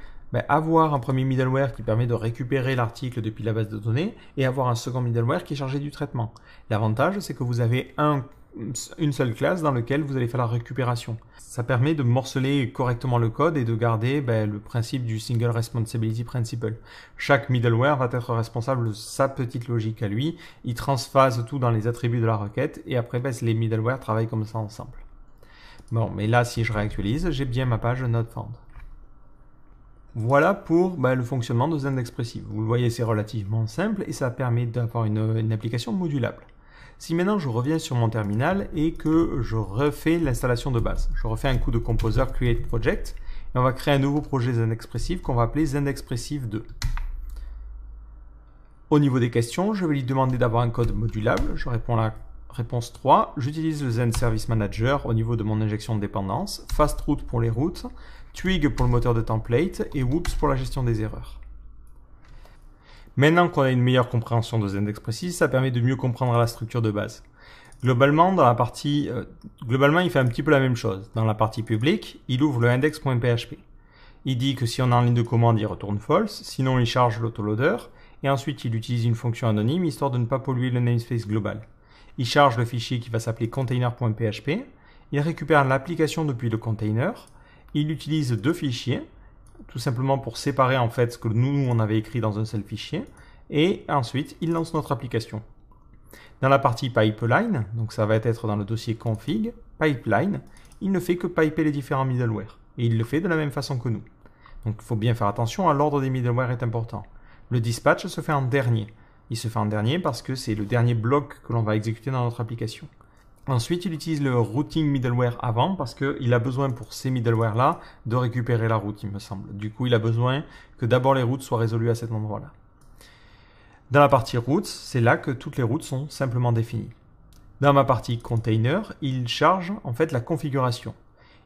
avoir un premier middleware qui permet de récupérer l'article depuis la base de données et avoir un second middleware qui est chargé du traitement. L'avantage, c'est que vous avez une seule classe dans laquelle vous allez faire la récupération. Ça permet de morceler correctement le code et de garder le principe du Single Responsibility Principle. Chaque middleware va être responsable de sa petite logique à lui, il transphase tout dans les attributs de la requête et après les middleware travaillent comme ça ensemble. Bon, mais là, si je réactualise, j'ai bien ma page not found. Voilà pour le fonctionnement de ZendExpressive. Vous le voyez, c'est relativement simple et ça permet d'avoir une application modulable. Si maintenant je reviens sur mon terminal et que je refais l'installation de base, je refais un coup de composer create project et on va créer un nouveau projet ZendExpressive qu'on va appeler ZendExpressive 2. Au niveau des questions, je vais lui demander d'avoir un code modulable. Je réponds la réponse 3. J'utilise le Zend Service Manager au niveau de mon injection de dépendance, FastRoute pour les routes, Twig pour le moteur de template et Whoops pour la gestion des erreurs. Maintenant qu'on a une meilleure compréhension de ZendExpressive, ça permet de mieux comprendre la structure de base. Globalement, il fait un petit peu la même chose. Dans la partie publique, il ouvre le index.php. Il dit que si on est en ligne de commande, il retourne false, sinon il charge l'autoloader, et ensuite il utilise une fonction anonyme histoire de ne pas polluer le namespace global. Il charge le fichier qui va s'appeler container.php, il récupère l'application depuis le container, il utilise 2 fichiers, tout simplement pour séparer en fait ce que nous on avait écrit dans un seul fichier, et ensuite il lance notre application. Dans la partie pipeline, donc ça va être dans le dossier config, pipeline, il ne fait que piper les différents middleware. Et il le fait de la même façon que nous. Donc il faut bien faire attention, l'ordre des middleware est important. Le dispatch se fait en dernier. Il se fait en dernier parce que c'est le dernier bloc que l'on va exécuter dans notre application. Ensuite, il utilise le routing middleware avant parce qu'il a besoin pour ces middleware-là de récupérer la route, il me semble. Du coup, il a besoin que d'abord les routes soient résolues à cet endroit-là. Dans la partie routes, c'est là que toutes les routes sont simplement définies. Dans ma partie container, il charge en fait la configuration.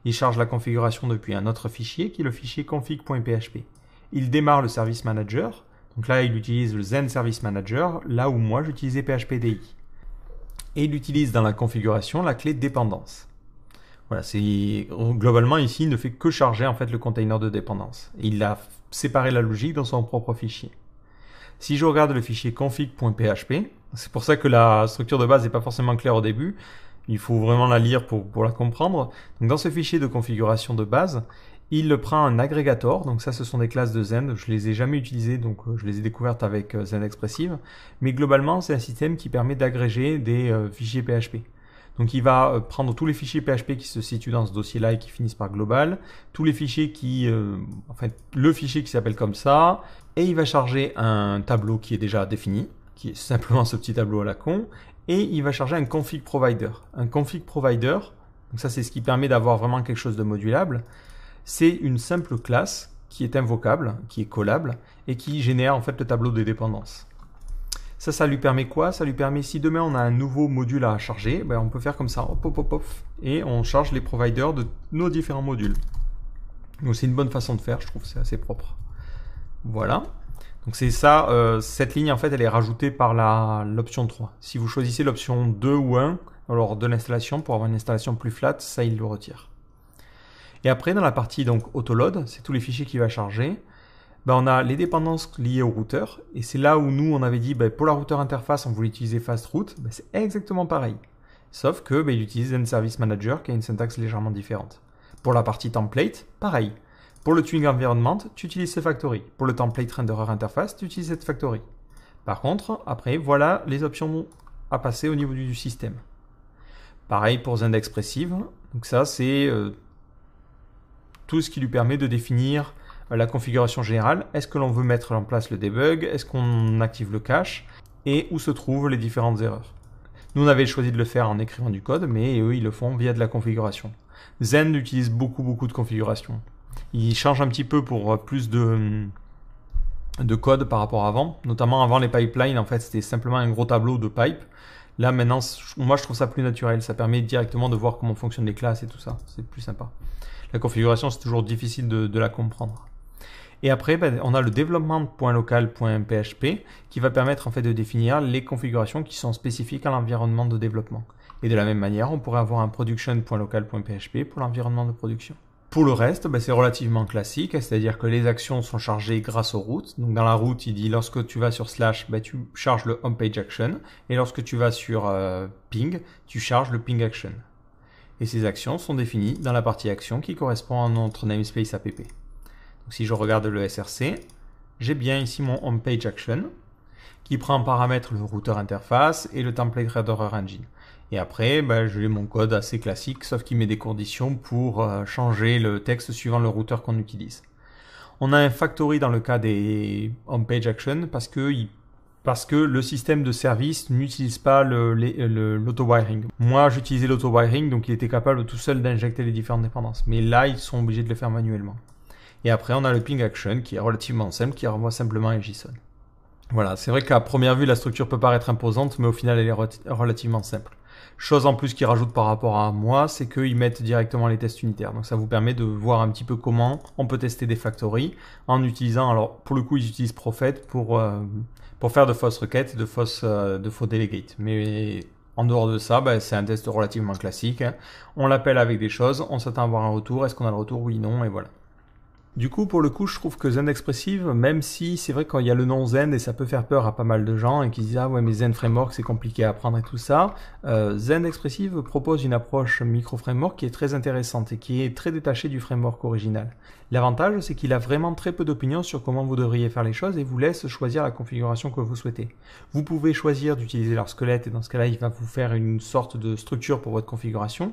Il charge la configuration depuis un autre fichier qui est le fichier config.php. Il démarre le service manager. Donc là, il utilise le Zen Service Manager, là où moi j'utilisais PHPDI. Et il utilise dans la configuration la clé dépendance. Voilà, globalement ici, il ne fait que charger en fait le container de dépendance. Et il a séparé la logique dans son propre fichier. Si je regarde le fichier config.php, c'est pour ça que la structure de base n'est pas forcément claire au début. Il faut vraiment la lire pour la comprendre. Donc dans ce fichier de configuration de base, il prend un agrégator, donc ça ce sont des classes de Zend, je les ai jamais utilisées, donc je les ai découvertes avec Zend Expressive, mais globalement c'est un système qui permet d'agréger des fichiers PHP. Donc il va prendre tous les fichiers PHP qui se situent dans ce dossier-là et qui finissent par global, tous les fichiers le fichier qui s'appelle comme ça, et il va charger un tableau qui est déjà défini, qui est simplement ce petit tableau à la con, et il va charger un config provider. Un config provider, donc ça c'est ce qui permet d'avoir vraiment quelque chose de modulable. C'est une simple classe qui est invocable, qui est callable et qui génère en fait le tableau des dépendances. Ça lui permet quoi? Ça lui permet, si demain on a un nouveau module à charger, ben on peut faire comme ça, hop, hop, hop, hop, et on charge les providers de nos différents modules. Donc c'est une bonne façon de faire, je trouve, c'est assez propre. Voilà. Donc c'est ça, cette ligne en fait elle est rajoutée par l'option 3. Si vous choisissez l'option 2 ou 1, lors de l'installation, pour avoir une installation plus flat, ça il le retire. Et après, dans la partie donc autoload, c'est tous les fichiers qu'il va charger, ben, on a les dépendances liées au routeur. Et c'est là où nous, on avait dit, ben, pour la routeur interface, on voulait utiliser FastRoute. Ben, c'est exactement pareil. Sauf que ben, il utilise un Service Manager qui a une syntaxe légèrement différente. Pour la partie template, pareil. Pour le Twig Environment, tu utilises CFactory. Pour le template renderer interface, tu utilises CFactory. Par contre, après, voilà les options à passer au niveau du système. Pareil pour Zend Expressive. Donc ça, c'est tout ce qui lui permet de définir la configuration générale. Est-ce que l'on veut mettre en place le debug? Est-ce qu'on active le cache? Et où se trouvent les différentes erreurs? Nous, on avait choisi de le faire en écrivant du code, mais eux, ils le font via de la configuration. Zend utilise beaucoup de configuration. Il change un petit peu pour plus de code par rapport à avant. Notamment avant les pipelines, en fait, c'était simplement un gros tableau de pipe. Là, maintenant, moi, je trouve ça plus naturel. Ça permet directement de voir comment fonctionnent les classes et tout ça. C'est plus sympa. La configuration, c'est toujours difficile de la comprendre. Et après, ben, on a le development.local.php qui va permettre en fait de définir les configurations qui sont spécifiques à l'environnement de développement. Et de la même manière, on pourrait avoir un production.local.php pour l'environnement de production. Pour le reste, ben, c'est relativement classique, c'est-à-dire que les actions sont chargées grâce aux routes. Donc dans la route, il dit lorsque tu vas sur slash, ben, tu charges le homepage action, et lorsque tu vas sur ping, tu charges le ping action. Et ces actions sont définies dans la partie action qui correspond à notre namespace app. Donc si je regarde le SRC, j'ai bien ici mon homepage action qui prend en paramètre le routeur interface et le template renderer engine. Et après, ben, j'ai mon code assez classique, sauf qu'il met des conditions pour changer le texte suivant le routeur qu'on utilise. On a un factory dans le cas des homepage action parce que le système de service n'utilise pas l'auto-wiring. Moi, j'utilisais l'auto-wiring, donc il était capable tout seul d'injecter les différentes dépendances. Mais là, ils sont obligés de le faire manuellement. Et après, on a le ping action qui est relativement simple, qui renvoie simplement un JSON. Voilà, c'est vrai qu'à première vue, la structure peut paraître imposante, mais au final, elle est relativement simple. Chose en plus qu'ils rajoutent par rapport à moi, c'est qu'ils mettent directement les tests unitaires. Donc ça vous permet de voir un petit peu comment on peut tester des factories en utilisant, alors pour le coup, ils utilisent Prophet pour faire de fausses requêtes, de faux delegates. Mais en dehors de ça, ben, c'est un test relativement classique. Hein. On l'appelle avec des choses, on s'attend à avoir un retour. Est-ce qu'on a le retour? Oui, non, et voilà. Du coup, pour le coup, je trouve que Zend Expressive, même si c'est vrai quand il y a le nom Zend et ça peut faire peur à pas mal de gens et qui se disent ah ouais mais Zend Framework c'est compliqué à apprendre et tout ça, Zend Expressive propose une approche micro-framework qui est très intéressante et qui est très détachée du framework original. L'avantage c'est qu'il a vraiment très peu d'opinions sur comment vous devriez faire les choses et vous laisse choisir la configuration que vous souhaitez. Vous pouvez choisir d'utiliser leur squelette et dans ce cas-là il va vous faire une sorte de structure pour votre configuration.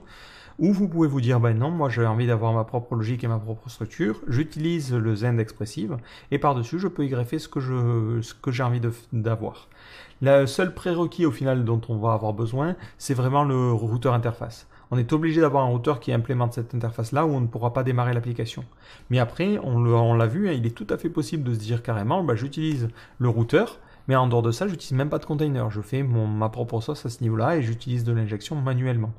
Ou vous pouvez vous dire, ben non, moi j'ai envie d'avoir ma propre logique et ma propre structure, j'utilise le Zend Expressive, et par-dessus je peux y greffer ce que j'ai envie d'avoir. Le seul prérequis au final dont on va avoir besoin, c'est vraiment le routeur interface. On est obligé d'avoir un routeur qui implémente cette interface-là où on ne pourra pas démarrer l'application. Mais après, on l'a vu, hein, il est tout à fait possible de se dire carrément, bah, j'utilise le routeur, mais en dehors de ça, j'utilise même pas de container. Je fais ma propre sauce à ce niveau-là et j'utilise de l'injection manuellement.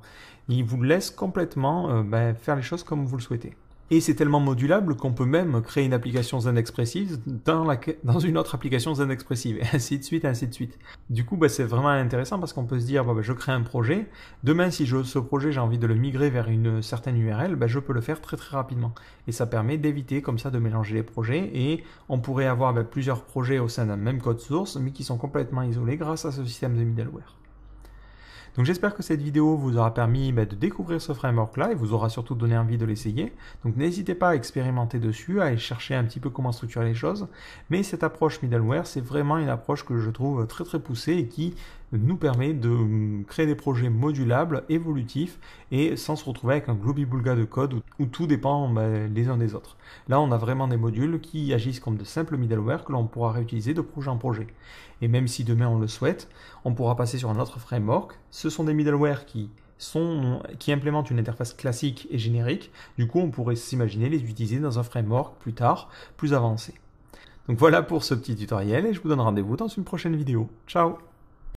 Il vous laisse complètement faire les choses comme vous le souhaitez. Et c'est tellement modulable qu'on peut même créer une application Zend Expressive dans une autre application Zend Expressive, et ainsi de suite, ainsi de suite. Du coup, c'est vraiment intéressant parce qu'on peut se dire, je crée un projet, demain si ce projet j'ai envie de le migrer vers une certaine URL, je peux le faire très très rapidement. Et ça permet d'éviter comme ça de mélanger les projets, et on pourrait avoir plusieurs projets au sein d'un même code source, mais qui sont complètement isolés grâce à ce système de middleware. Donc j'espère que cette vidéo vous aura permis de découvrir ce framework-là et vous aura surtout donné envie de l'essayer. Donc n'hésitez pas à expérimenter dessus, à aller chercher un petit peu comment structurer les choses. Mais cette approche middleware, c'est vraiment une approche que je trouve très très poussée et qui nous permet de créer des projets modulables, évolutifs et sans se retrouver avec un globi-boulga de code où tout dépend les uns des autres. Là, on a vraiment des modules qui agissent comme de simples middleware que l'on pourra réutiliser de projet en projet. Et même si demain on le souhaite, on pourra passer sur un autre framework. Ce sont des middleware qui implémentent une interface classique et générique. Du coup, on pourrait s'imaginer les utiliser dans un framework plus tard, plus avancé. Donc voilà pour ce petit tutoriel et je vous donne rendez-vous dans une prochaine vidéo. Ciao!